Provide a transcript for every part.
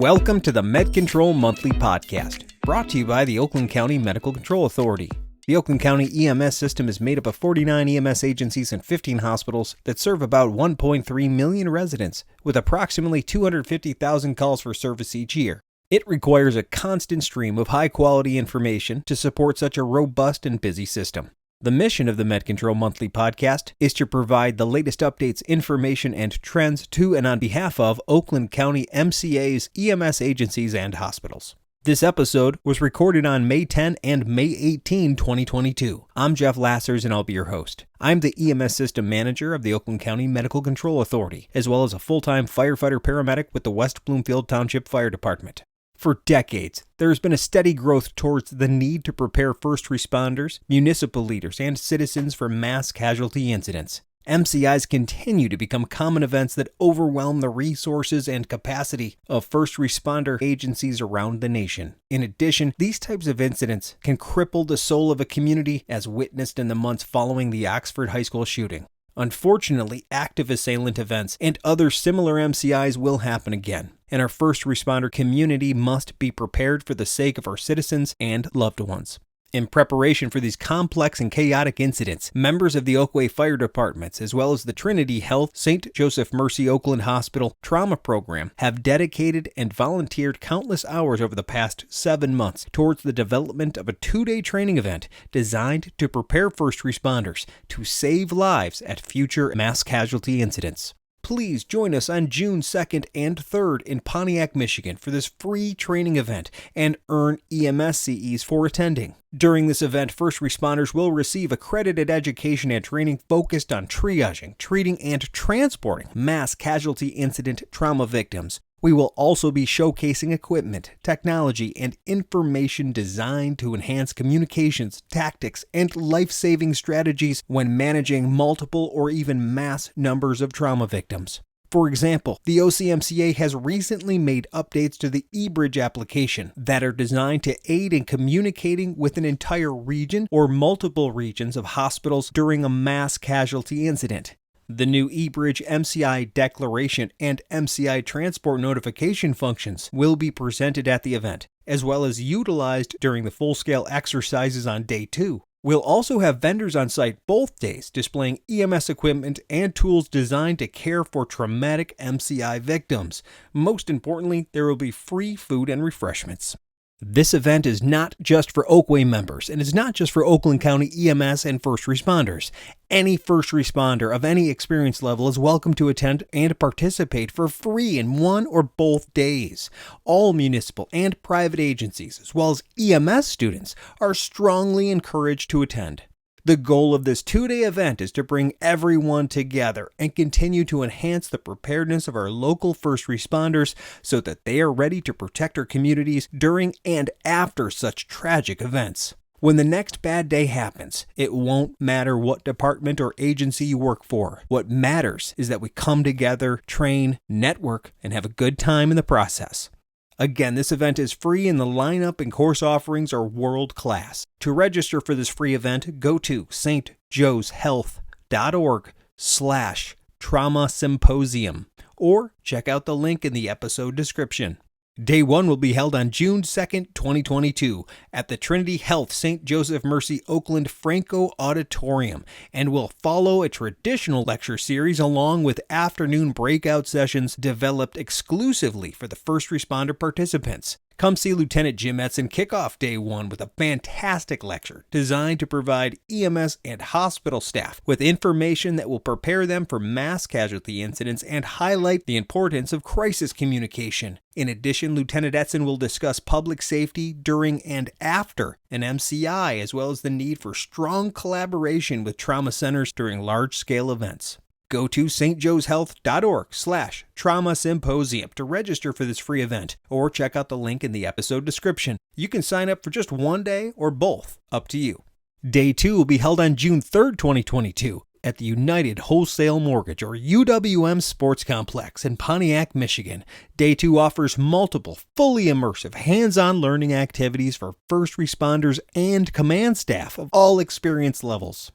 Welcome to the Med Control Monthly Podcast, brought to you by the Oakland County Medical Control Authority. The Oakland County EMS system is made up of 49 EMS agencies and 15 hospitals that serve about 1.3 million residents, with approximately 250,000 calls for service each year. It requires a constant stream of high-quality information to support such a robust and busy system. The mission of the Med Control Monthly Podcast is to provide the latest updates, information, and trends to and on behalf of Oakland County MCIs, EMS agencies, and hospitals. This episode was recorded on May 10 and May 18, 2022. I'm Jeff Lassers, and I'll be your host. I'm the EMS System Manager of the Oakland County Medical Control Authority, as well as a full-time firefighter-paramedic with the West Bloomfield Township Fire Department. For decades, there has been a steady growth towards the need to prepare first responders, municipal leaders, and citizens for mass casualty incidents. MCIs continue to become common events that overwhelm the resources and capacity of first responder agencies around the nation. In addition, these types of incidents can cripple the soul of a community, as witnessed in the months following the Oxford High School shooting. Unfortunately, active assailant events and other similar MCIs will happen again, and our first responder community must be prepared for the sake of our citizens and loved ones. In preparation for these complex and chaotic incidents, members of the Oakway Fire Departments, as well as the Trinity Health St. Joseph Mercy Oakland Hospital Trauma Program, have dedicated and volunteered countless hours over the past 7 months towards the development of a 2-day training event designed to prepare first responders to save lives at future mass casualty incidents. Please join us on June 2nd and 3rd in Pontiac, Michigan for this free training event and earn EMS CEs for attending. During this event, first responders will receive accredited education and training focused on triaging, treating, and transporting mass casualty incident trauma victims. We will also be showcasing equipment, technology, and information designed to enhance communications, tactics, and life-saving strategies when managing multiple or even mass numbers of trauma victims. For example, the OCMCA has recently made updates to the eBridge application that are designed to aid in communicating with an entire region or multiple regions of hospitals during a mass casualty incident. The new eBridge MCI declaration and MCI transport notification functions will be presented at the event, as well as utilized during the full-scale exercises on day 2. We'll also have vendors on site both days displaying EMS equipment and tools designed to care for traumatic MCI victims. Most importantly, there will be free food and refreshments. This event is not just for Oakway members, and it's not just for Oakland County EMS and first responders. Any first responder of any experience level is welcome to attend and participate for free in one or both days. All municipal and private agencies, as well as EMS students, are strongly encouraged to attend. The goal of this 2-day event is to bring everyone together and continue to enhance the preparedness of our local first responders so that they are ready to protect our communities during and after such tragic events. When the next bad day happens, it won't matter what department or agency you work for. What matters is that we come together, train, network, and have a good time in the process. Again, this event is free and the lineup and course offerings are world-class. To register for this free event, go to stjoeshealth.org/trauma symposium or check out the link in the episode description. Day 1 will be held on June 2nd, 2022 at the Trinity Health St. Joseph Mercy Oakland Franco Auditorium and will follow a traditional lecture series along with afternoon breakout sessions developed exclusively for the first responder participants. Come see Lieutenant Jim Etzen kick off Day 1 with a fantastic lecture designed to provide EMS and hospital staff with information that will prepare them for mass casualty incidents and highlight the importance of crisis communication. In addition, Lieutenant Etzen will discuss public safety during and after an MCI, as well as the need for strong collaboration with trauma centers during large-scale events. Go to stjoeshealth.org/trauma symposium to register for this free event, or check out the link in the episode description. You can sign up for just 1 day or both, up to you. Day 2 will be held on June 3rd, 2022 at the United Wholesale Mortgage, or UWM Sports Complex in Pontiac, Michigan. Day 2 offers multiple, fully immersive, hands-on learning activities for first responders and command staff of all experience levels.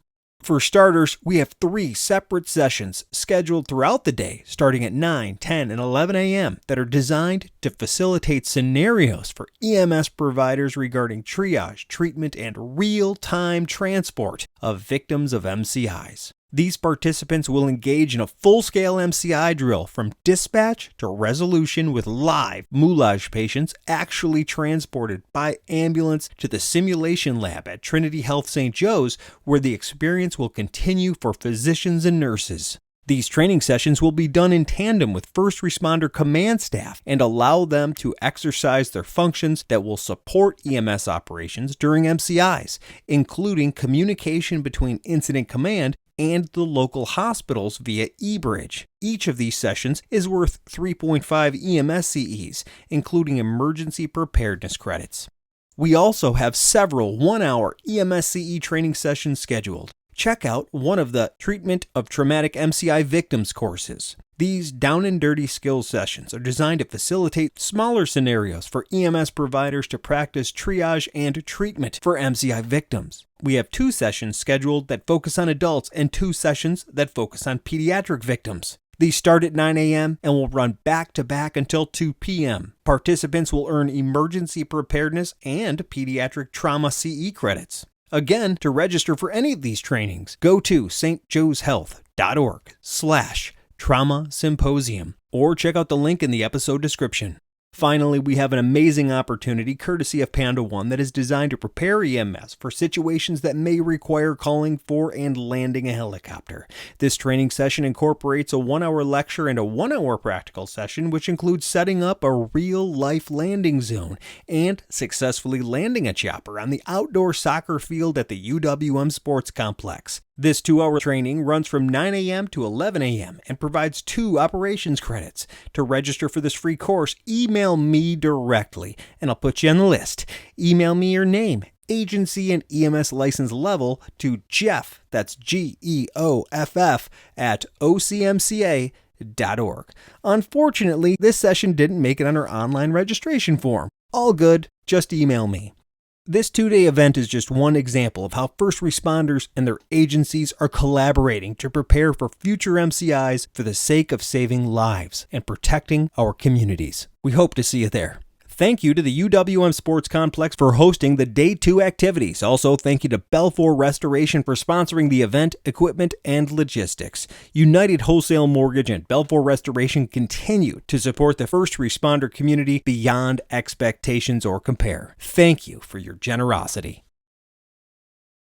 For starters, we have 3 separate sessions scheduled throughout the day, starting at 9, 10, and 11 a.m. that are designed to facilitate scenarios for EMS providers regarding triage, treatment, and real-time transport of victims of MCIs. These participants will engage in a full-scale MCI drill from dispatch to resolution with live moulage patients actually transported by ambulance to the simulation lab at Trinity Health St. Joe's, where the experience will continue for physicians and nurses. These training sessions will be done in tandem with first responder command staff and allow them to exercise their functions that will support EMS operations during MCIs, including communication between incident command and the local hospitals via eBridge. Each of these sessions is worth 3.5 EMS CEs, including emergency preparedness credits. We also have several 1-hour EMS CE training sessions scheduled. Check out one of the Treatment of Traumatic MCI Victims courses. These down and dirty skills sessions are designed to facilitate smaller scenarios for EMS providers to practice triage and treatment for MCI victims. We have 2 sessions scheduled that focus on adults and 2 sessions that focus on pediatric victims. These start at 9 a.m. and will run back-to-back until 2 p.m. Participants will earn emergency preparedness and pediatric trauma CE credits. Again, to register for any of these trainings, go to stjoeshealth.org/trauma symposium or check out the link in the episode description. Finally, we have an amazing opportunity courtesy of Panda One that is designed to prepare EMS for situations that may require calling for and landing a helicopter. This training session incorporates a 1-hour lecture and a 1-hour practical session, which includes setting up a real-life landing zone and successfully landing a chopper on the outdoor soccer field at the UWM Sports Complex. This 2-hour training runs from 9 a.m. to 11 a.m. and provides 2 operations credits. To register for this free course, email me directly and I'll put you on the list. Email me your name, agency, and EMS license level to Jeff, that's GEOFF, at ocmca.org. Unfortunately, this session didn't make it on our online registration form. All good, just email me. This 2-day event is just one example of how first responders and their agencies are collaborating to prepare for future MCIs for the sake of saving lives and protecting our communities. We hope to see you there. Thank you to the UWM Sports Complex for hosting the Day 2 activities. Also, thank you to Belfour Restoration for sponsoring the event, equipment, and logistics. United Wholesale Mortgage and Belfour Restoration continue to support the first responder community beyond expectations or compare. Thank you for your generosity.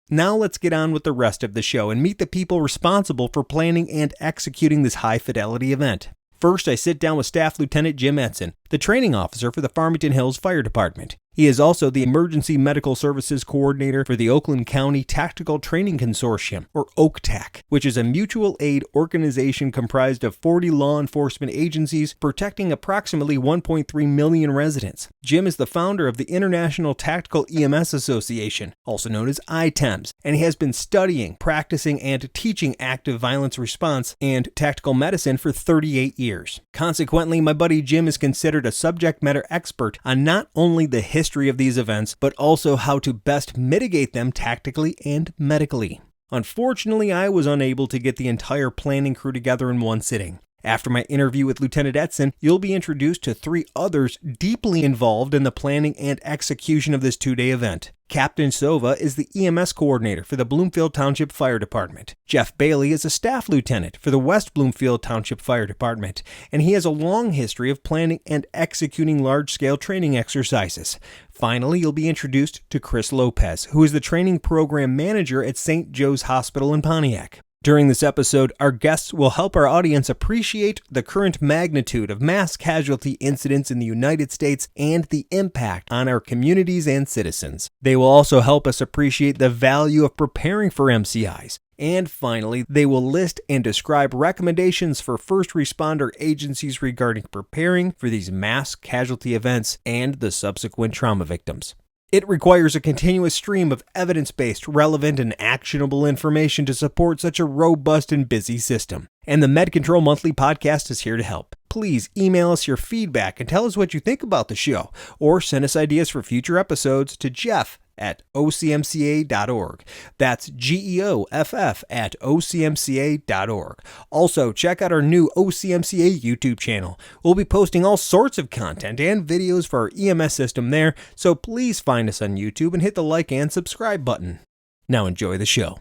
Now let's get on with the rest of the show and meet the people responsible for planning and executing this high-fidelity event. First, I sit down with Staff Lieutenant Jim Edson, the training officer for the Farmington Hills Fire Department. He is also the Emergency Medical Services Coordinator for the Oakland County Tactical Training Consortium, or OCTAC, which is a mutual aid organization comprised of 40 law enforcement agencies protecting approximately 1.3 million residents. Jim is the founder of the International Tactical EMS Association, also known as ITEMS, and he has been studying, practicing, and teaching active violence response and tactical medicine for 38 years. Consequently, my buddy Jim is considered a subject matter expert on not only the history of these events, but also how to best mitigate them tactically and medically. Unfortunately, I was unable to get the entire planning crew together in one sitting. After my interview with Lieutenant Edson, you'll be introduced to 3 others deeply involved in the planning and execution of this 2-day event. Captain Sova is the EMS coordinator for the Bloomfield Township Fire Department. Jeff Bailey is a staff lieutenant for the West Bloomfield Township Fire Department, and he has a long history of planning and executing large-scale training exercises. Finally, you'll be introduced to Chris Lopez, who is the training program manager at St. Joe's Hospital in Pontiac. During this episode, our guests will help our audience appreciate the current magnitude of mass casualty incidents in the United States and the impact on our communities and citizens. They will also help us appreciate the value of preparing for MCIs. And finally, they will list and describe recommendations for first responder agencies regarding preparing for these mass casualty events and the subsequent trauma victims. It requires a continuous stream of evidence-based, relevant, and actionable information to support such a robust and busy system. And the Med Control Monthly Podcast is here to help. Please email us your feedback and tell us what you think about the show, or send us ideas for future episodes to Jeff at ocmca.org. That's GEOFF at ocmca.org. Also, check out our new OCMCA YouTube channel. We'll be posting all sorts of content and videos for our EMS system there, so please find us on YouTube and hit the like and subscribe button. Now enjoy the show.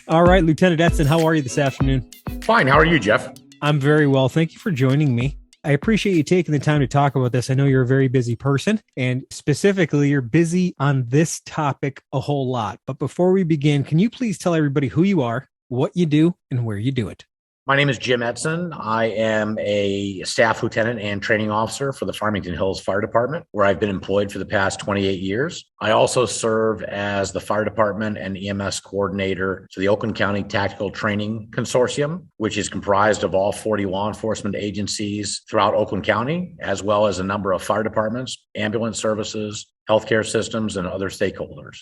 All right, Lieutenant Edson, how are you this afternoon? Fine. How are you, Jeff? I'm very well. Thank you for joining me. I appreciate you taking the time to talk about this. I know you're a very busy person, and specifically, you're busy on this topic a whole lot. But before we begin, can you please tell everybody who you are, what you do, and where you do it? My name is Jim Edson. I am a staff lieutenant and training officer for the Farmington Hills Fire Department, where I've been employed for the past 28 years. I also serve as the fire department and EMS coordinator for the Oakland County Tactical Training Consortium, which is comprised of all 40 law enforcement agencies throughout Oakland County, as well as a number of fire departments, ambulance services, healthcare systems, and other stakeholders.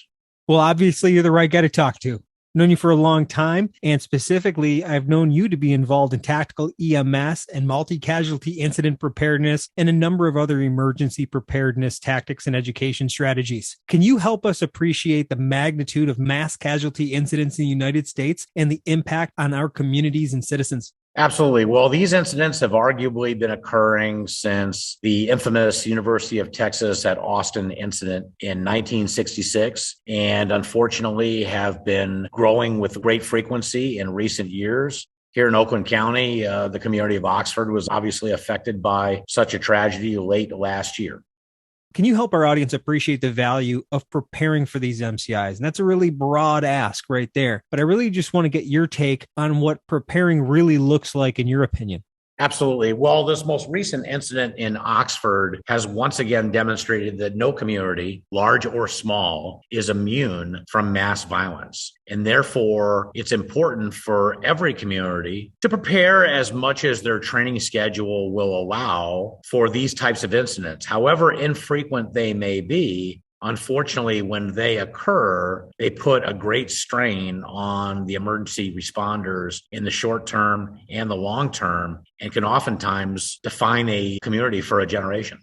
Well, obviously, you're the right guy to talk to. Known you for a long time, and specifically, I've known you to be involved in tactical EMS and multi-casualty incident preparedness and a number of other emergency preparedness tactics and education strategies. Can you help us appreciate the magnitude of mass casualty incidents in the United States and the impact on our communities and citizens? Absolutely. Well, these incidents have arguably been occurring since the infamous University of Texas at Austin incident in 1966, and unfortunately have been growing with great frequency in recent years. Here in Oakland County, the community of Oxford was obviously affected by such a tragedy late last year. Can you help our audience appreciate the value of preparing for these MCIs? And that's a really broad ask right there. But I really just want to get your take on what preparing really looks like in your opinion. Absolutely. Well, this most recent incident in Oxford has once again demonstrated that no community, large or small, is immune from mass violence. And therefore, it's important for every community to prepare as much as their training schedule will allow for these types of incidents. However infrequent they may be, unfortunately, when they occur, they put a great strain on the emergency responders in the short term and the long term, and can oftentimes define a community for a generation.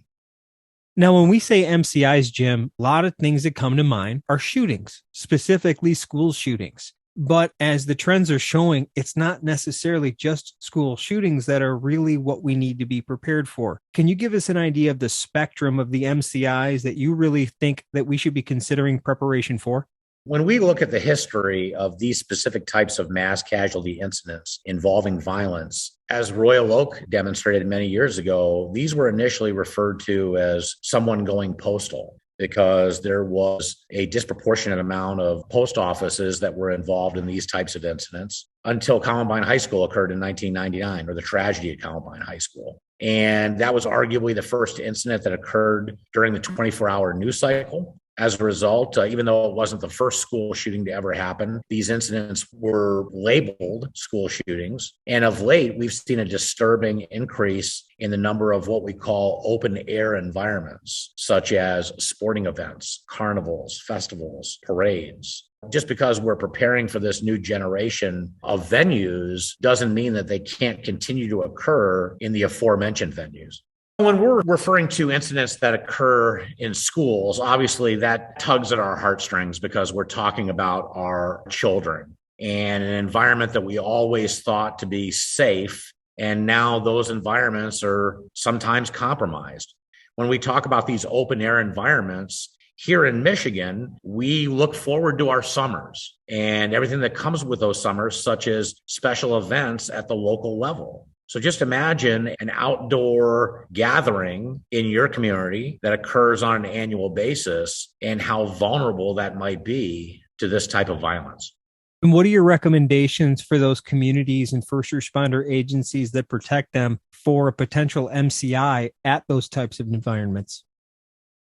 Now, when we say MCIs, Jim, a lot of things that come to mind are shootings, specifically school shootings. But as the trends are showing, it's not necessarily just school shootings that are really what we need to be prepared for. Can you give us an idea of the spectrum of the MCIs that you really think that we should be considering preparation for? When we look at the history of these specific types of mass casualty incidents involving violence, as Royal Oak demonstrated many years ago, these were initially referred to as someone going postal, because there was a disproportionate amount of post offices that were involved in these types of incidents until Columbine High School occurred in 1999, or the tragedy at Columbine High School. And that was arguably the first incident that occurred during the 24-hour news cycle. As a result, even though it wasn't the first school shooting to ever happen, these incidents were labeled school shootings. And of late, we've seen a disturbing increase in the number of what we call open air environments, such as sporting events, carnivals, festivals, parades. Just because we're preparing for this new generation of venues doesn't mean that they can't continue to occur in the aforementioned venues. When we're referring to incidents that occur in schools, obviously that tugs at our heartstrings because we're talking about our children and an environment that we always thought to be safe. And now those environments are sometimes compromised. When we talk about these open air environments, here in Michigan, we look forward to our summers and everything that comes with those summers, such as special events at the local level. So just imagine an outdoor gathering in your community that occurs on an annual basis and how vulnerable that might be to this type of violence. And what are your recommendations for those communities and first responder agencies that protect them for a potential MCI at those types of environments?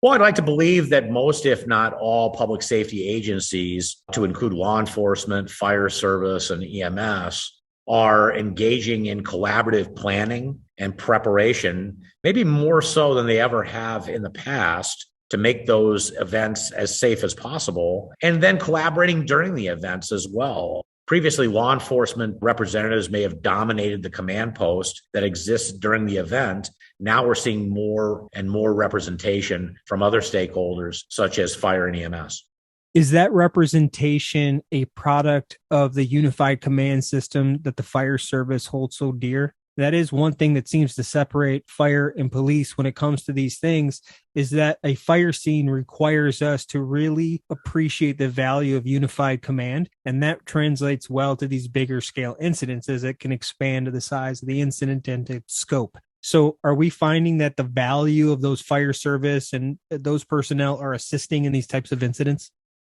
Well, I'd like to believe that most, if not all, public safety agencies, to include law enforcement, fire service, and EMS, are engaging in collaborative planning and preparation, maybe more so than they ever have in the past, to make those events as safe as possible, and then collaborating during the events as well. Previously, law enforcement representatives may have dominated the command post that exists during the event. Now we're seeing more and more representation from other stakeholders, such as fire and EMS. Is that representation a product of the unified command system that the fire service holds so dear? That is one thing that seems to separate fire and police when it comes to these things, is that a fire scene requires us to really appreciate the value of unified command. And that translates well to these bigger scale incidents as it can expand to the size of the incident and to scope. So are we finding that the value of those fire service and those personnel are assisting in these types of incidents?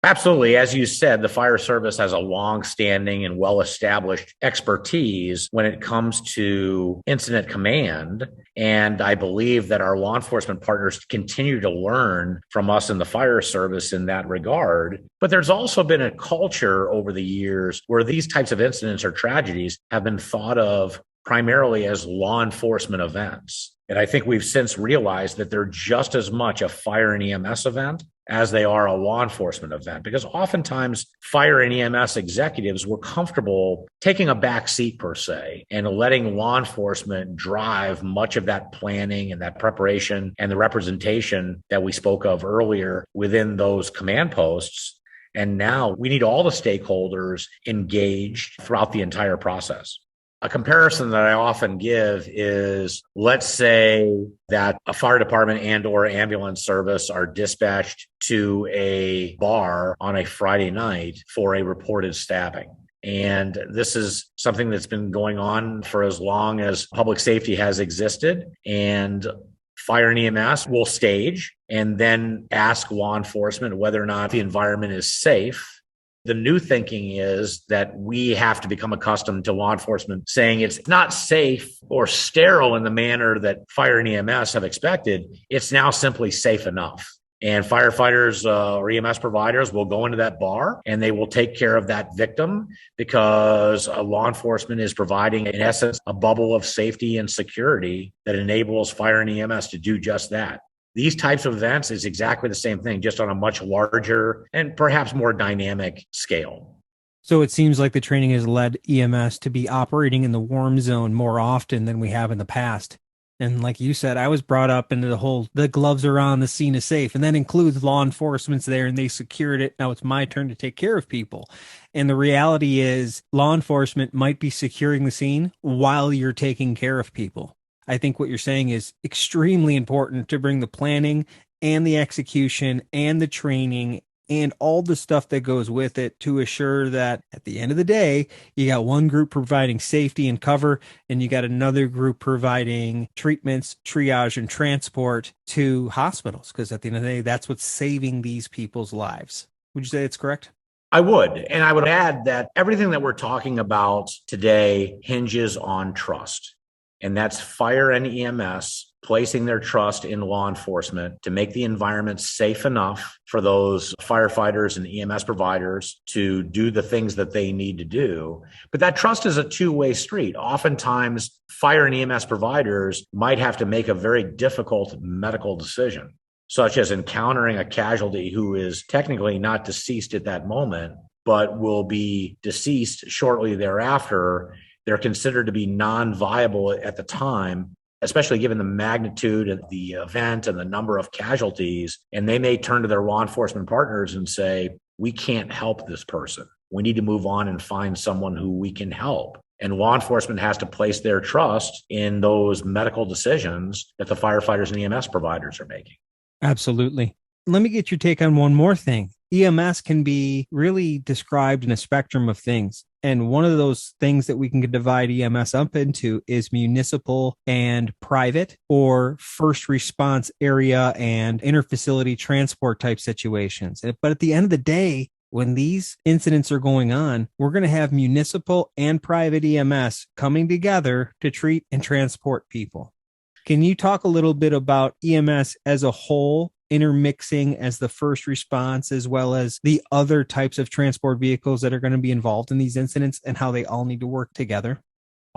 Absolutely. As you said, the fire service has a long-standing and well-established expertise when it comes to incident command. And I believe that our law enforcement partners continue to learn from us in the fire service in that regard. But there's also been a culture over the years where these types of incidents or tragedies have been thought of primarily as law enforcement events. And I think we've since realized that they're just as much a fire and EMS event as they are a law enforcement event, because oftentimes fire and EMS executives were comfortable taking a back seat per se and letting law enforcement drive much of that planning and that preparation and the representation that we spoke of earlier within those command posts. And now we need all the stakeholders engaged throughout the entire process. A comparison that I often give is, let's say that a fire department and or ambulance service are dispatched to a bar on a Friday night for a reported stabbing. And this is something that's been going on for as long as public safety has existed. And fire and EMS will stage and then ask law enforcement whether or not the environment is safe. The new thinking is that we have to become accustomed to law enforcement saying it's not safe or sterile in the manner that fire and EMS have expected. It's now simply safe enough. And firefighters or EMS providers will go into that bar and they will take care of that victim because law enforcement is providing, in essence, a bubble of safety and security that enables fire and EMS to do just that. These types of events is exactly the same thing, just on a much larger and perhaps more dynamic scale. So it seems like the training has led EMS to be operating in the warm zone more often than we have in the past. And like you said, I was brought up into the gloves are on, the scene is safe. And that includes law enforcement's there and they secured it. Now it's my turn to take care of people. And the reality is law enforcement might be securing the scene while you're taking care of people. I think what you're saying is extremely important to bring the planning and the execution and the training and all the stuff that goes with it to assure that at the end of the day, you got one group providing safety and cover, and you got another group providing treatments, triage, and transport to hospitals. Because at the end of the day, that's what's saving these people's lives. Would you say it's correct? I would. And I would add that everything that we're talking about today hinges on trust. And that's fire and EMS placing their trust in law enforcement to make the environment safe enough for those firefighters and EMS providers to do the things that they need to do. But that trust is a two-way street. Oftentimes, fire and EMS providers might have to make a very difficult medical decision, such as encountering a casualty who is technically not deceased at that moment, but will be deceased shortly thereafter. They're considered to be non-viable at the time, especially given the magnitude of the event and the number of casualties. And they may turn to their law enforcement partners and say, we can't help this person. We need to move on and find someone who we can help. And law enforcement has to place their trust in those medical decisions that the firefighters and EMS providers are making. Absolutely. Let me get your take on one more thing. EMS can be really described in a spectrum of things. And one of those things that we can divide EMS up into is municipal and private, or first response area and interfacility transport type situations. But at the end of the day, when these incidents are going on, we're going to have municipal and private EMS coming together to treat and transport people. Can you talk a little bit about EMS as a whole, intermixing as the first response, as well as the other types of transport vehicles that are going to be involved in these incidents and how they all need to work together?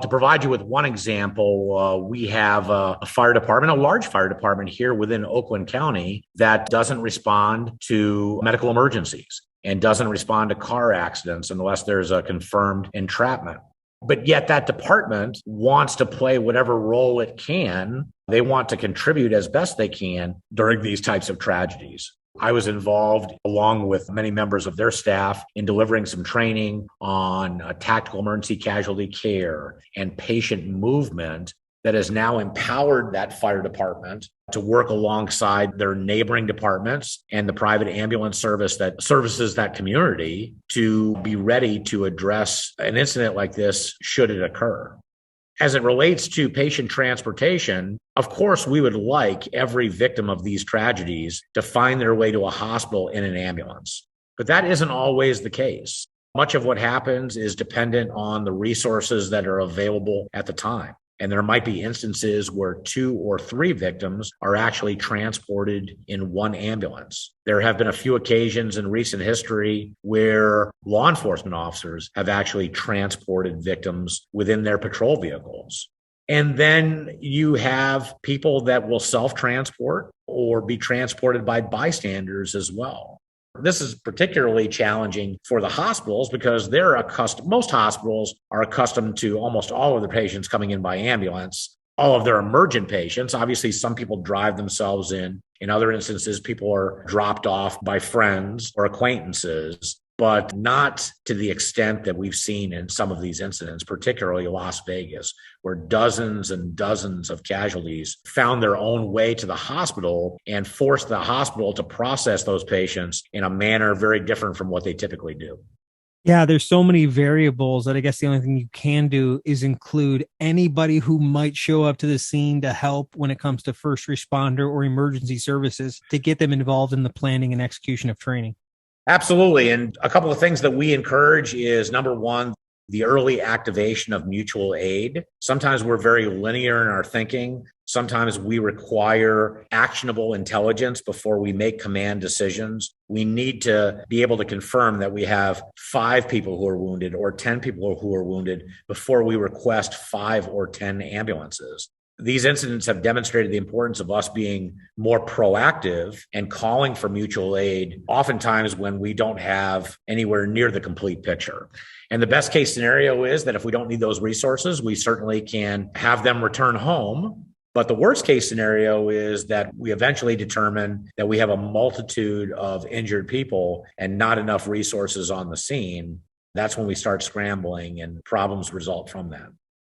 To provide you with one example, we have a fire department, a large fire department here within Oakland County that doesn't respond to medical emergencies. and doesn't respond to car accidents unless there's a confirmed entrapment. But yet that department wants to play whatever role it can. They want to contribute as best they can during these types of tragedies. I was involved, along with many members of their staff, in delivering some training on tactical emergency casualty care and patient movement that has now empowered that fire department to work alongside their neighboring departments and the private ambulance service that services that community to be ready to address an incident like this should it occur. As it relates to patient transportation, of course, we would like every victim of these tragedies to find their way to a hospital in an ambulance. But that isn't always the case. Much of what happens is dependent on the resources that are available at the time. And there might be instances where 2 or 3 victims are actually transported in one ambulance. There have been a few occasions in recent history where law enforcement officers have actually transported victims within their patrol vehicles. And then you have people that will self-transport or be transported by bystanders as well. This is particularly challenging for the hospitals because most hospitals are accustomed to almost all of the patients coming in by ambulance, all of their emergent patients. Obviously, some people drive themselves in. In other instances, people are dropped off by friends or acquaintances, but not to the extent that we've seen in some of these incidents, particularly Las Vegas, where dozens and dozens of casualties found their own way to the hospital and forced the hospital to process those patients in a manner very different from what they typically do. Yeah, there's so many variables that I guess the only thing you can do is include anybody who might show up to the scene to help when it comes to first responder or emergency services to get them involved in the planning and execution of training. Absolutely. And a couple of things that we encourage is, number one, the early activation of mutual aid. Sometimes we're very linear in our thinking. Sometimes we require actionable intelligence before we make command decisions. We need to be able to confirm that we have 5 people who are wounded or 10 people who are wounded before we request 5 or 10 ambulances. These incidents have demonstrated the importance of us being more proactive and calling for mutual aid, oftentimes when we don't have anywhere near the complete picture. And the best case scenario is that if we don't need those resources, we certainly can have them return home. But the worst case scenario is that we eventually determine that we have a multitude of injured people and not enough resources on the scene. That's when we start scrambling and problems result from that.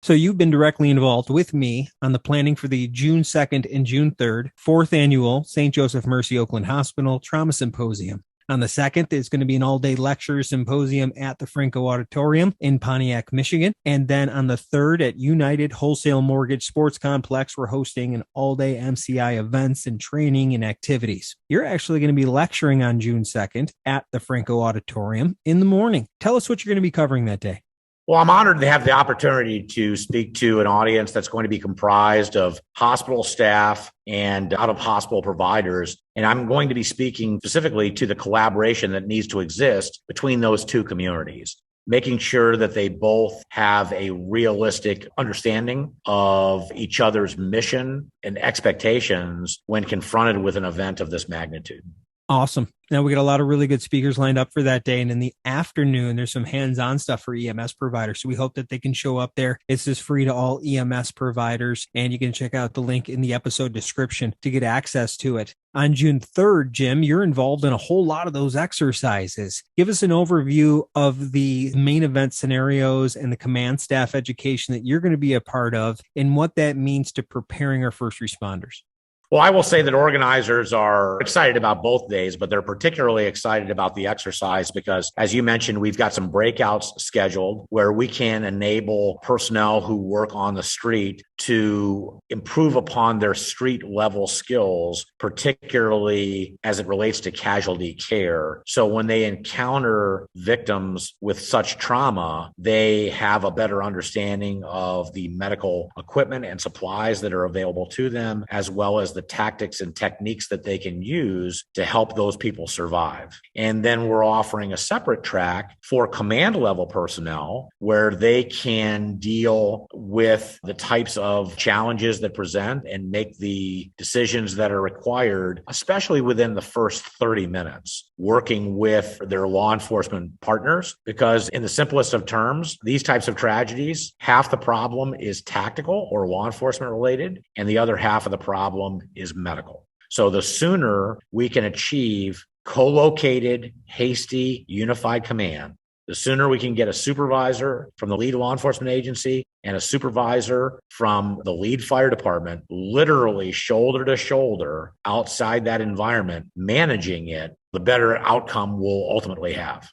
So you've been directly involved with me on the planning for the June 2nd and June 3rd, 4th annual St. Joseph Mercy Oakland Hospital Trauma Symposium. On the 2nd, it's going to be an all-day lecture symposium at the Franco Auditorium in Pontiac, Michigan. And then on the 3rd at United Wholesale Mortgage Sports Complex, we're hosting an all-day MCI events and training and activities. You're actually going to be lecturing on June 2nd at the Franco Auditorium in the morning. Tell us what you're going to be covering that day. Well, I'm honored to have the opportunity to speak to an audience that's going to be comprised of hospital staff and out-of-hospital providers. And I'm going to be speaking specifically to the collaboration that needs to exist between those two communities, making sure that they both have a realistic understanding of each other's mission and expectations when confronted with an event of this magnitude. Awesome. Now we got a lot of really good speakers lined up for that day. And in the afternoon, there's some hands-on stuff for EMS providers. So we hope that they can show up there. This is free to all EMS providers. And you can check out the link in the episode description to get access to it. On June 3rd, Jim, you're involved in a whole lot of those exercises. Give us an overview of the main event scenarios and the command staff education that you're going to be a part of and what that means to preparing our first responders. Well, I will say that organizers are excited about both days, but they're particularly excited about the exercise because, as you mentioned, we've got some breakouts scheduled where we can enable personnel who work on the street to improve upon their street level skills, particularly as it relates to casualty care. So when they encounter victims with such trauma, they have a better understanding of the medical equipment and supplies that are available to them, as well as the tactics and techniques that they can use to help those people survive. And then we're offering a separate track for command level personnel where they can deal with the types of challenges that present and make the decisions that are required, especially within the first 30 minutes. working with their law enforcement partners, because in the simplest of terms, these types of tragedies, half the problem is tactical or law enforcement related, and the other half of the problem is medical. So the sooner we can achieve co-located, hasty, unified command, the sooner we can get a supervisor from the lead law enforcement agency and a supervisor from the lead fire department, literally shoulder to shoulder outside that environment, managing it, the better outcome we'll ultimately have.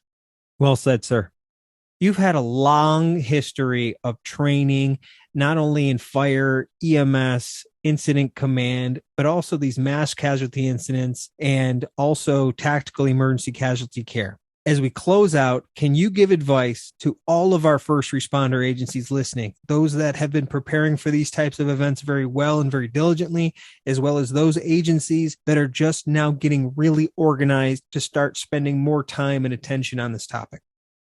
Well said, sir. You've had a long history of training, not only in fire, EMS, incident command, but also these mass casualty incidents and also tactical emergency casualty care. As we close out, can you give advice to all of our first responder agencies listening, those that have been preparing for these types of events very well and very diligently, as well as those agencies that are just now getting really organized to start spending more time and attention on this topic?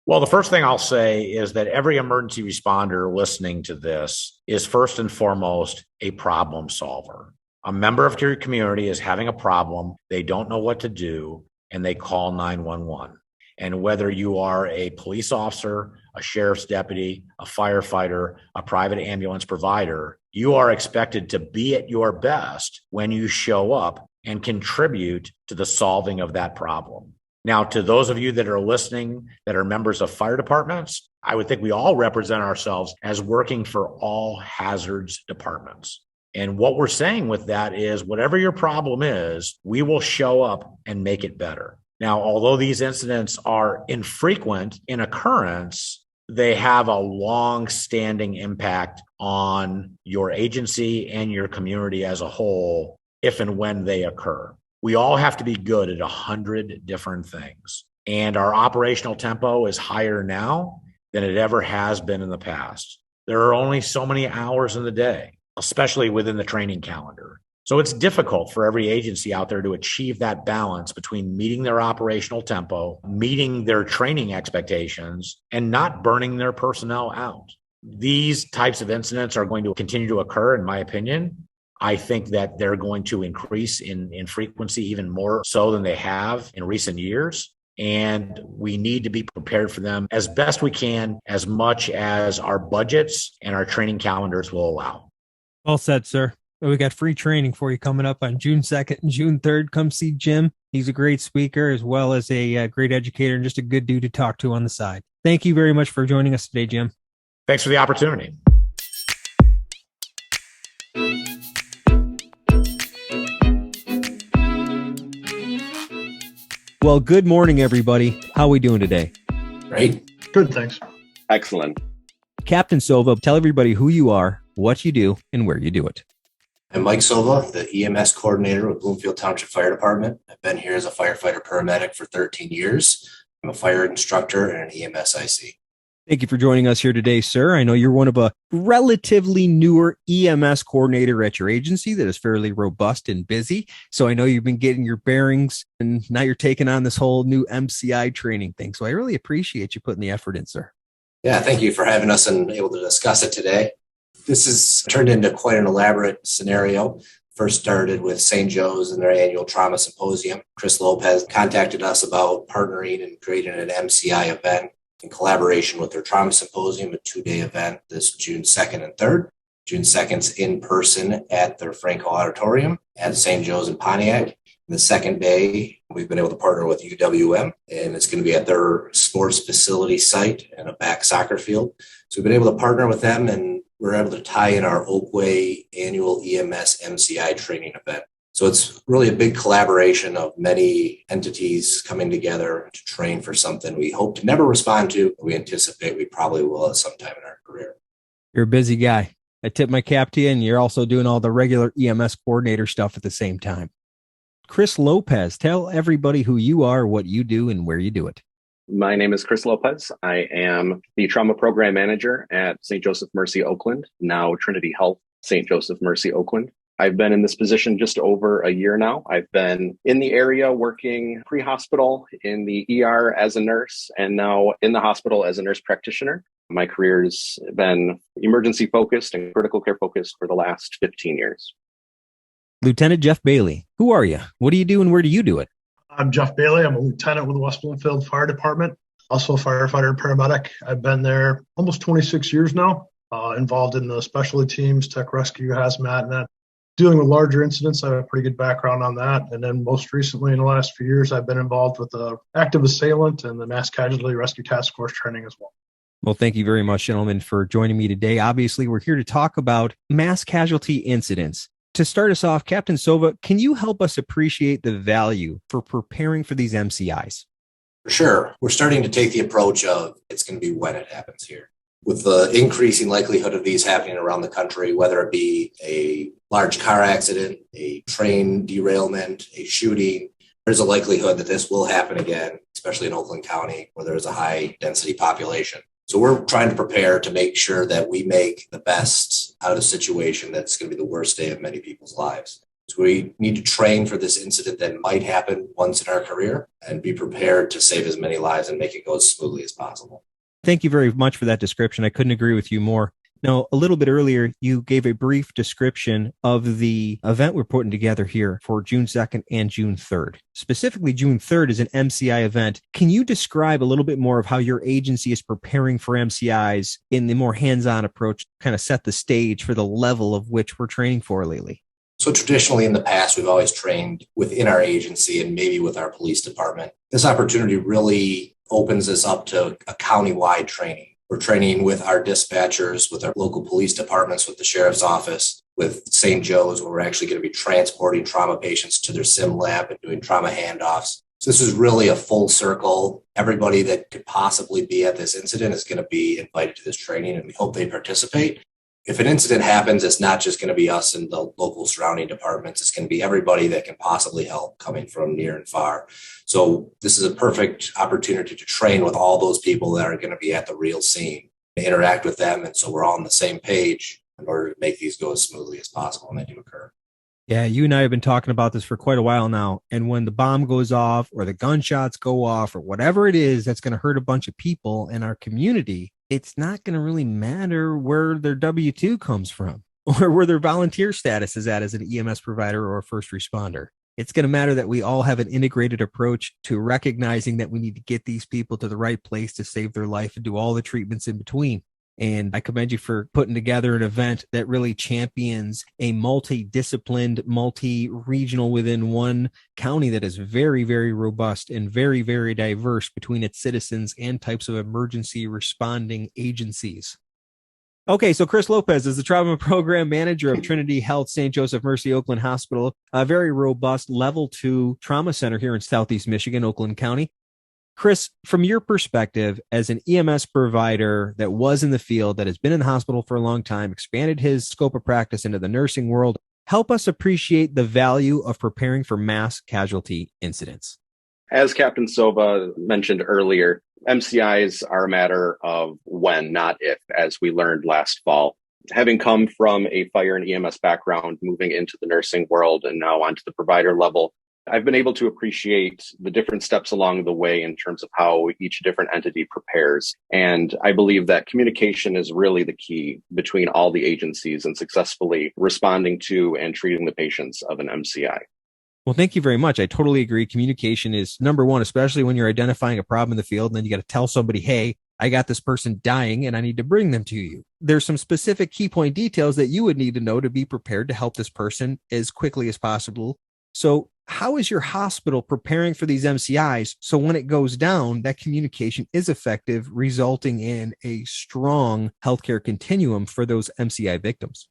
Well, the first thing I'll say is that every emergency responder listening to this is first and foremost a problem solver. A member of your community is having a problem, they don't know what to do, and they call 911. And whether you are a police officer, a sheriff's deputy, a firefighter, a private ambulance provider, you are expected to be at your best when you show up and contribute to the solving of that problem. Now, to those of you that are listening that are members of fire departments, I would think we all represent ourselves as working for all hazards departments. And what we're saying with that is whatever your problem is, we will show up and make it better. Now, although these incidents are infrequent in occurrence, they have a long-standing impact on your agency and your community as a whole, if and when they occur. We all have to be good at 100 different things. And our operational tempo is higher now than it ever has been in the past. There are only so many hours in the day, especially within the training calendar. So it's difficult for every agency out there to achieve that balance between meeting their operational tempo, meeting their training expectations, and not burning their personnel out. These types of incidents are going to continue to occur, in my opinion. I think that they're going to increase in frequency even more so than they have in recent years. And we need to be prepared for them as best we can, as much as our budgets and our training calendars will allow. Well said, sir. We got free training for you coming up on June 2nd and June 3rd. Come see Jim. He's a great speaker as well as a great educator and just a good dude to talk to on the side. Thank you very much for joining us today, Jim. Thanks for the opportunity. Well, good morning, everybody. How are we doing today? Great. Good, thanks. Excellent. Captain Silva, tell everybody who you are, what you do, and where you do it. I'm Mike Silva, the EMS coordinator with Bloomfield Township Fire Department. I've been here as a firefighter paramedic for 13 years. I'm a fire instructor and an EMS IC. Thank you for joining us here today, sir. I know you're one of a relatively newer EMS coordinator at your agency that is fairly robust and busy. So I know you've been getting your bearings and now you're taking on this whole new MCI training thing. So I really appreciate you putting the effort in, sir. Yeah, thank you for having us and able to discuss it today. This has turned into quite an elaborate scenario. First started with St. Joe's and their annual trauma symposium. Chris Lopez contacted us about partnering and creating an MCI event in collaboration with their trauma symposium, a 2-day event this June 2nd and 3rd. June 2nd's in person at their Franco Auditorium at St. Joe's in Pontiac. And the second day, we've been able to partner with UWM, and it's going to be at their sports facility site and a back soccer field. So we've been able to partner with them, and we're able to tie in our Oakway annual EMS MCI training event. So it's really a big collaboration of many entities coming together to train for something we hope to never respond to, but we anticipate we probably will at some time in our career. You're a busy guy. I tip my cap to you, and you're also doing all the regular EMS coordinator stuff at the same time. Chris Lopez, tell everybody who you are, what you do, and where you do it. My name is Chris Lopez. I am the trauma program manager at St. Joseph Mercy Oakland, now Trinity Health St. Joseph Mercy Oakland. I've been in this position just over a year now. I've been in the area working pre-hospital in the ER as a nurse and now in the hospital as a nurse practitioner. My career's been emergency focused and critical care focused for the last 15 years. Lieutenant Jeff Bailey, who are you? What do you do and where do you do it? I'm Jeff Bailey. I'm a lieutenant with the West Bloomfield Fire Department, also a firefighter and paramedic. I've been there almost 26 years now, involved in the specialty teams, tech rescue, hazmat, and that. Dealing with larger incidents, I have a pretty good background on that. And then most recently, in the last few years, I've been involved with the active assailant and the mass casualty rescue task force training as well. Well, thank you very much, gentlemen, for joining me today. Obviously, we're here to talk about mass casualty incidents. To start us off, Captain Sova, can you help us appreciate the value for preparing for these MCIs? Sure. We're starting to take the approach of it's going to be when it happens here. With the increasing likelihood of these happening around the country, whether it be a large car accident, a train derailment, a shooting, there's a likelihood that this will happen again, especially in Oakland County, where there's a high density population. So we're trying to prepare to make sure that we make the best out of a situation that's going to be the worst day of many people's lives. So we need to train for this incident that might happen once in our career and be prepared to save as many lives and make it go as smoothly as possible. Thank you very much for that description. I couldn't agree with you more. Now, a little bit earlier, you gave a brief description of the event we're putting together here for June 2nd and June 3rd. Specifically, June 3rd is an MCI event. Can you describe a little bit more of how your agency is preparing for MCIs in the more hands-on approach, kind of set the stage for the level of which we're training for lately? So traditionally in the past, we've always trained within our agency and maybe with our police department. This opportunity really opens us up to a county-wide training. We're training with our dispatchers, with our local police departments, with the sheriff's office, with St. Joe's, where we're actually going to be transporting trauma patients to their sim lab and doing trauma handoffs. So this is really a full circle. Everybody that could possibly be at this incident is going to be invited to this training, and we hope they participate. If an incident happens, it's not just going to be us and the local surrounding departments. It's going to be everybody that can possibly help coming from near and far. So this is a perfect opportunity to train with all those people that are going to be at the real scene, interact with them. And so we're all on the same page in order to make these go as smoothly as possible when they do occur. Yeah, you and I have been talking about this for quite a while now. And when the bomb goes off or the gunshots go off or whatever it is that's going to hurt a bunch of people in our community, it's not going to really matter where their W-2 comes from or where their volunteer status is at as an EMS provider or a first responder. It's going to matter that we all have an integrated approach to recognizing that we need to get these people to the right place to save their life and do all the treatments in between. And I commend you for putting together an event that really champions a multi-disciplined, multi-regional within one county that is very, very robust and very, very diverse between its citizens and types of emergency responding agencies. Okay, so Chris Lopez is the trauma program manager of Trinity Health St. Joseph Mercy Oakland Hospital, a very robust level 2 trauma center here in Southeast Michigan, Oakland County. Chris, from your perspective as an EMS provider that was in the field, that has been in the hospital for a long time, expanded his scope of practice into the nursing world, help us appreciate the value of preparing for mass casualty incidents. As Captain Sova mentioned earlier, MCIs are a matter of when, not if, as we learned last fall. Having come from a fire and EMS background, moving into the nursing world and now onto the provider level, I've been able to appreciate the different steps along the way in terms of how each different entity prepares. And I believe that communication is really the key between all the agencies in successfully responding to and treating the patients of an MCI. Well, thank you very much. I totally agree. Communication is number one, especially when you're identifying a problem in the field, and then you got to tell somebody, hey, I got this person dying and I need to bring them to you. There's some specific key point details that you would need to know to be prepared to help this person as quickly as possible. So how is your hospital preparing for these MCIs so when it goes down, that communication is effective, resulting in a strong healthcare continuum for those MCI victims?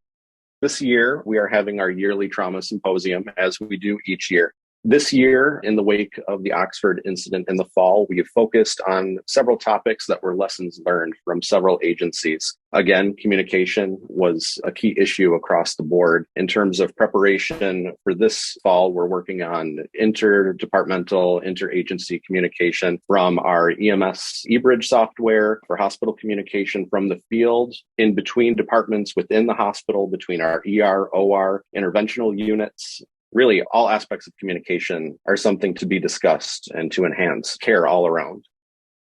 This year, we are having our yearly trauma symposium, as we do each year. This year, in the wake of the Oxford incident in the fall, we have focused on several topics that were lessons learned from several agencies. Again, communication was a key issue across the board. In terms of preparation for this fall, we're working on interdepartmental, interagency communication from our EMS eBridge software for hospital communication from the field, in between departments within the hospital, between our ER, OR, interventional units. Really, all aspects of communication are something to be discussed and to enhance care all around.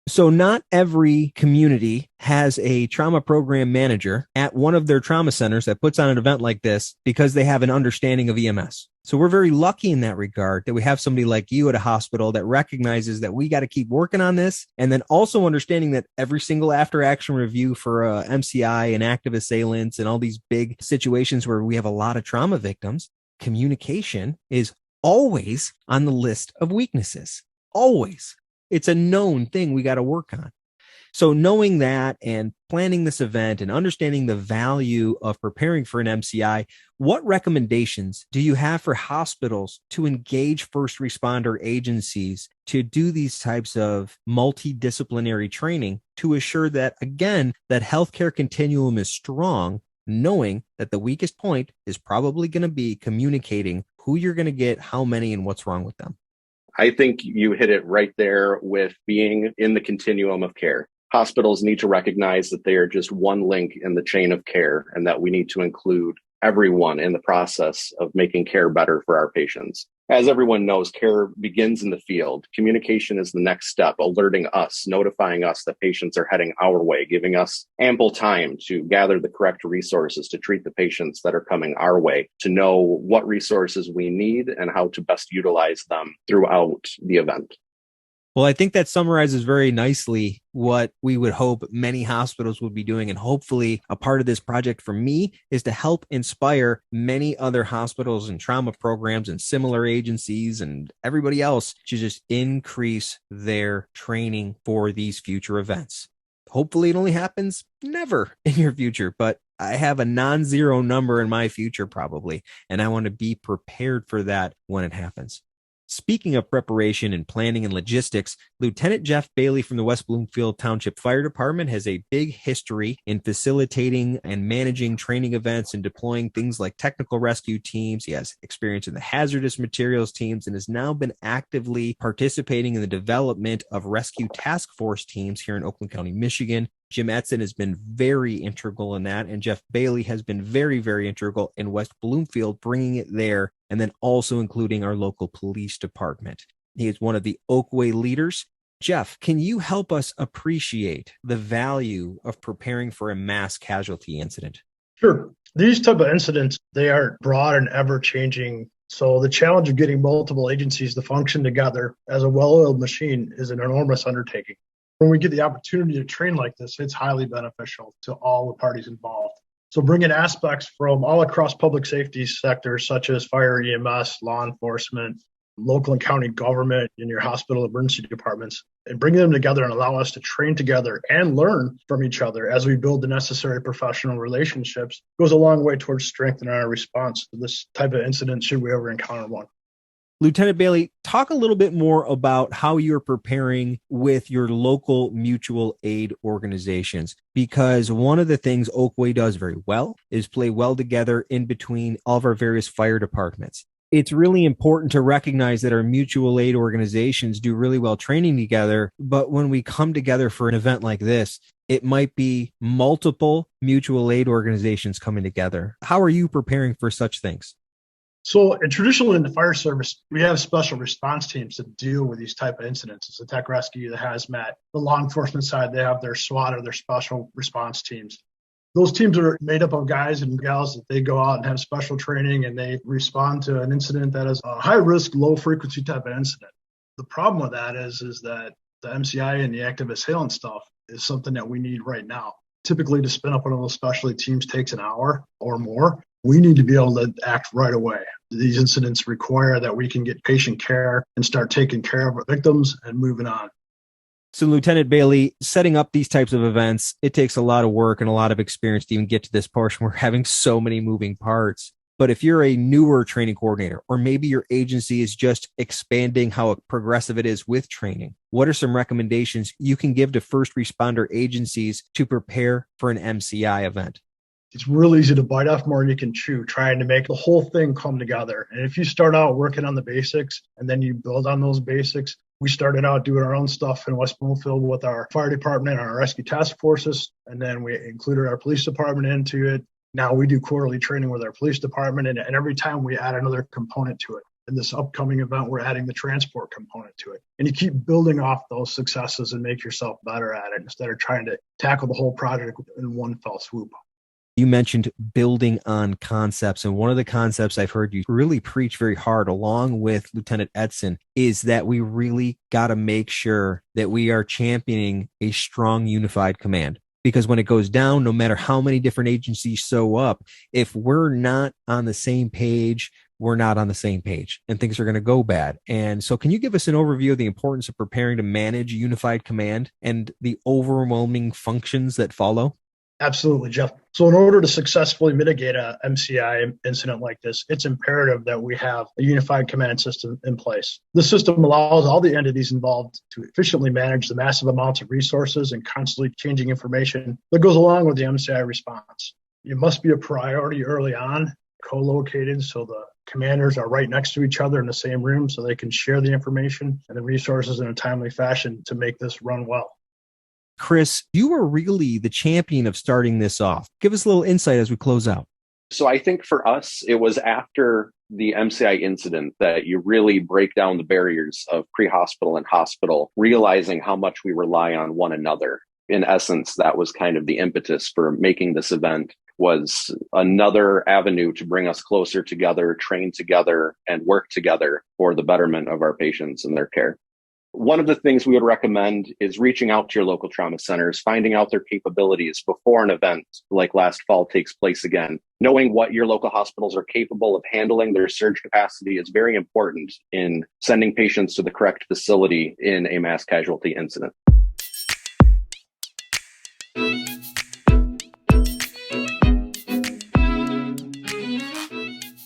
So not every community has a trauma program manager at one of their trauma centers that puts on an event like this because they have an understanding of EMS. So we're very lucky in that regard that we have somebody like you at a hospital that recognizes that we got to keep working on this. And then also understanding that every single after action review for MCI and active assailants and all these big situations where we have a lot of trauma victims, communication is always on the list of weaknesses. Always. It's a known thing we got to work on. So knowing that and planning this event and understanding the value of preparing for an MCI, what recommendations do you have for hospitals to engage first responder agencies to do these types of multidisciplinary training to assure that, again, that healthcare continuum is strong, knowing that the weakest point is probably going to be communicating who you're going to get, how many, and what's wrong with them? I think you hit it right there with being in the continuum of care. Hospitals need to recognize that they are just one link in the chain of care and that we need to include everyone in the process of making care better for our patients. As everyone knows, care begins in the field. Communication is the next step, alerting us, notifying us that patients are heading our way, giving us ample time to gather the correct resources to treat the patients that are coming our way, to know what resources we need and how to best utilize them throughout the event. Well, I think that summarizes very nicely what we would hope many hospitals would be doing. And hopefully a part of this project for me is to help inspire many other hospitals and trauma programs and similar agencies and everybody else to just increase their training for these future events. Hopefully it only happens never in your future, but I have a non-zero number in my future probably, and I want to be prepared for that when it happens. Speaking of preparation and planning and logistics, Lieutenant Jeff Bailey from the West Bloomfield Township Fire Department has a big history in facilitating and managing training events and deploying things like technical rescue teams. He has experience in the hazardous materials teams and has now been actively participating in the development of rescue task force teams here in Oakland County, Michigan. Jim Edson has been very integral in that, and Jeff Bailey has been very, very integral in West Bloomfield, bringing it there, and then also including our local police department. He is one of the Oakway leaders. Jeff, can you help us appreciate the value of preparing for a mass casualty incident? Sure. These type of incidents, they are broad and ever-changing. So the challenge of getting multiple agencies to function together as a well-oiled machine is an enormous undertaking. When we get the opportunity to train like this, it's highly beneficial to all the parties involved. So bringing aspects from all across public safety sectors, such as fire, EMS, law enforcement, local and county government, and your hospital emergency departments, and bringing them together and allow us to train together and learn from each other as we build the necessary professional relationships goes a long way towards strengthening our response to this type of incident should we ever encounter one. Lieutenant Bailey, talk a little bit more about how you're preparing with your local mutual aid organizations, because one of the things Oakway does very well is play well together in between all of our various fire departments. It's really important to recognize that our mutual aid organizations do really well training together, but when we come together for an event like this, it might be multiple mutual aid organizations coming together. How are you preparing for such things? So traditionally in the fire service, we have special response teams that deal with these type of incidents. It's the tech rescue, the hazmat. The law enforcement side, they have their SWAT or their special response teams. Those teams are made up of guys and gals that they go out and have special training and they respond to an incident that is a high risk, low frequency type of incident. The problem with that is that the MCI and the active assailant stuff is something that we need right now. Typically to spin up one of those specialty teams takes an hour or more. We need to be able to act right away. These incidents require that we can get patient care and start taking care of our victims and moving on. So, Lieutenant Bailey, setting up these types of events, it takes a lot of work and a lot of experience to even get to this portion. We're having so many moving parts. But if you're a newer training coordinator, or maybe your agency is just expanding how progressive it is with training, what are some recommendations you can give to first responder agencies to prepare for an MCI event? It's real easy to bite off more than you can chew, trying to make the whole thing come together. And if you start out working on the basics and then you build on those basics, we started out doing our own stuff in West Bloomfield with our fire department and our rescue task forces. And then we included our police department into it. Now we do quarterly training with our police department. And every time we add another component to it. In this upcoming event, we're adding the transport component to it. And you keep building off those successes and make yourself better at it instead of trying to tackle the whole project in one fell swoop. You mentioned building on concepts, and one of the concepts I've heard you really preach very hard, along with Lieutenant Edson, is that we really got to make sure that we are championing a strong unified command. Because when it goes down, no matter how many different agencies show up, if we're not on the same page, we're not on the same page and things are going to go bad. And so can you give us an overview of the importance of preparing to manage unified command and the overwhelming functions that follow? Absolutely, Jeff. So in order to successfully mitigate a MCI incident like this, it's imperative that we have a unified command system in place. The system allows all the entities involved to efficiently manage the massive amounts of resources and constantly changing information that goes along with the MCI response. It must be a priority early on, co-located so the commanders are right next to each other in the same room so they can share the information and the resources in a timely fashion to make this run well. Chris, you were really the champion of starting this off. Give us a little insight as we close out. So I think for us, it was after the MCI incident that you really break down the barriers of pre-hospital and hospital, realizing how much we rely on one another. In essence, that was kind of the impetus for making this event, was another avenue to bring us closer together, train together, and work together for the betterment of our patients and their care. One of the things we would recommend is reaching out to your local trauma centers, finding out their capabilities before an event like last fall takes place again. Knowing what your local hospitals are capable of handling, their surge capacity, is very important in sending patients to the correct facility in a mass casualty incident.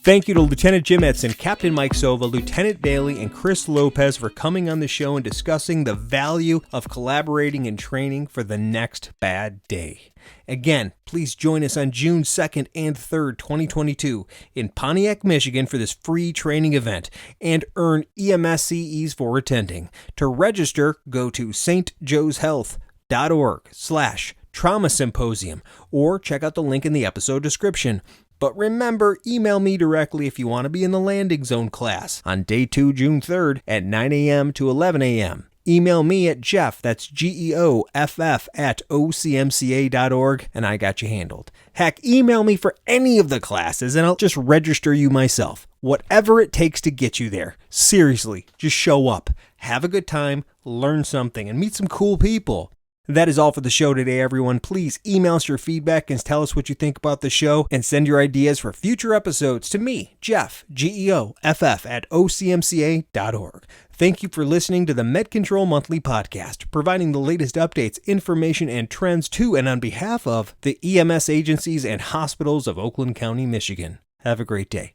Thank you to Lieutenant Jim Edson, Captain Mike Sova, Lieutenant Bailey, and Chris Lopez for coming on the show and discussing the value of collaborating and training for the next bad day. Again, please join us on June 2nd and 3rd, 2022 in Pontiac, Michigan for this free training event and earn EMS CEs for attending. To register, go to stjoeshealth.org/trauma symposium or check out the link in the episode description. But remember, email me directly if you want to be in the landing zone class on day 2, June 3rd at 9 a.m. to 11 a.m. Email me at Jeff, that's GEOFF @OCMCA.org, and I got you handled. Heck, email me for any of the classes and I'll just register you myself. Whatever it takes to get you there. Seriously, just show up. Have a good time, learn something, and meet some cool people. That is all for the show today, everyone. Please email us your feedback and tell us what you think about the show and send your ideas for future episodes to me, Jeff, GEOFF @OCMCA.org. Thank you for listening to the Med Control Monthly Podcast, providing the latest updates, information, and trends to and on behalf of the EMS agencies and hospitals of Oakland County, Michigan. Have a great day.